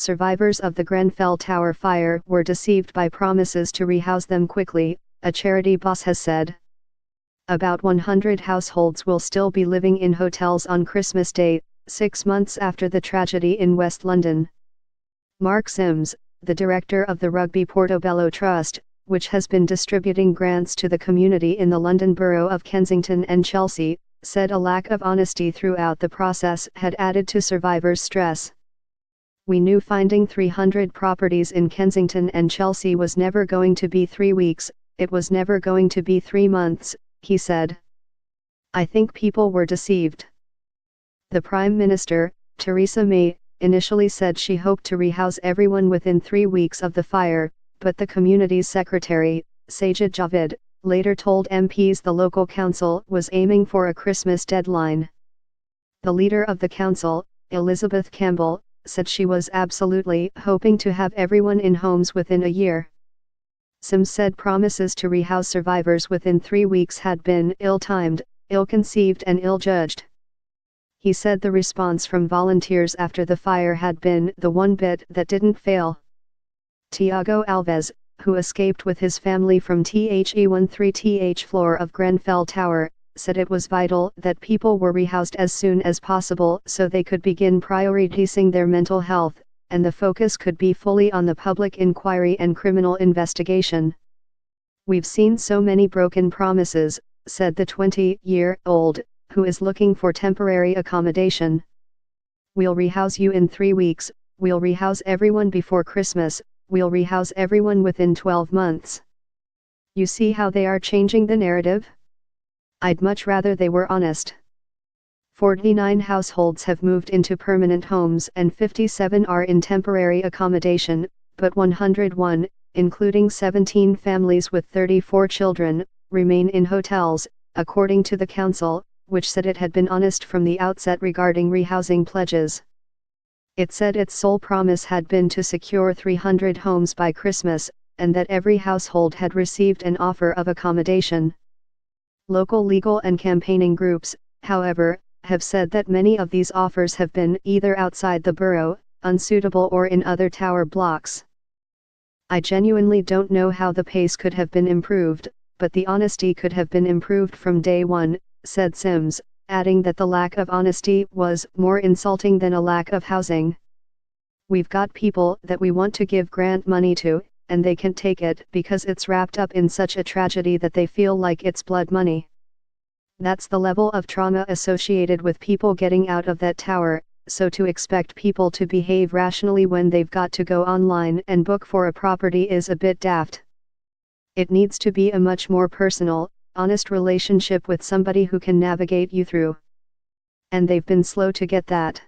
Survivors of the Grenfell Tower fire were deceived by promises to rehouse them quickly, a charity boss has said. About 100 households will still be living in hotels on Christmas Day, 6 months after the tragedy in West London. Mark Sims, the director of the Rugby Portobello Trust, which has been distributing grants to the community in the London borough of Kensington and Chelsea, said a lack of honesty throughout the process had added to survivors' stress. "We knew finding 300 properties in Kensington and Chelsea was never going to be 3 weeks, it was never going to be 3 months, he said. I think people were deceived. The Prime Minister, Theresa May, initially said she hoped to rehouse everyone within 3 weeks of the fire, but the community's secretary, Sajid Javid, later told MPs the local council was aiming for a Christmas deadline. The leader of the council, Elizabeth Campbell, said she was absolutely hoping to have everyone in homes within a year. Sims said promises to rehouse survivors within 3 weeks had been ill-timed, ill-conceived and ill-judged. He said the response from volunteers after the fire had been the one bit that didn't fail. Tiago Alves, who escaped with his family from The floor of Grenfell Tower, said it was vital that people were rehoused as soon as possible so they could begin prioritizing their mental health, and the focus could be fully on the public inquiry and criminal investigation. We've seen so many broken promises, said the 20-year-old, who is looking for temporary accommodation. We'll rehouse you in 3 weeks, we'll rehouse everyone before Christmas, we'll rehouse everyone within 12 months. You see how they are changing the narrative? I'd much rather they were honest. 49 households have moved into permanent homes and 57 are in temporary accommodation, but 101, including 17 families with 34 children, remain in hotels, according to the council, which said it had been honest from the outset regarding rehousing pledges. It said its sole promise had been to secure 300 homes by Christmas, and that every household had received an offer of accommodation. Local legal and campaigning groups, however, have said that many of these offers have been either outside the borough, unsuitable or in other tower blocks. I genuinely don't know how the pace could have been improved, but the honesty could have been improved from day one, said Sims, adding that the lack of honesty was more insulting than a lack of housing. We've got people that we want to give grant money to, and they can't take it because it's wrapped up in such a tragedy that they feel like it's blood money. That's the level of trauma associated with people getting out of that tower, so to expect people to behave rationally when they've got to go online and book for a property is a bit daft. It needs to be a much more personal, honest relationship with somebody who can navigate you through. And they've been slow to get that.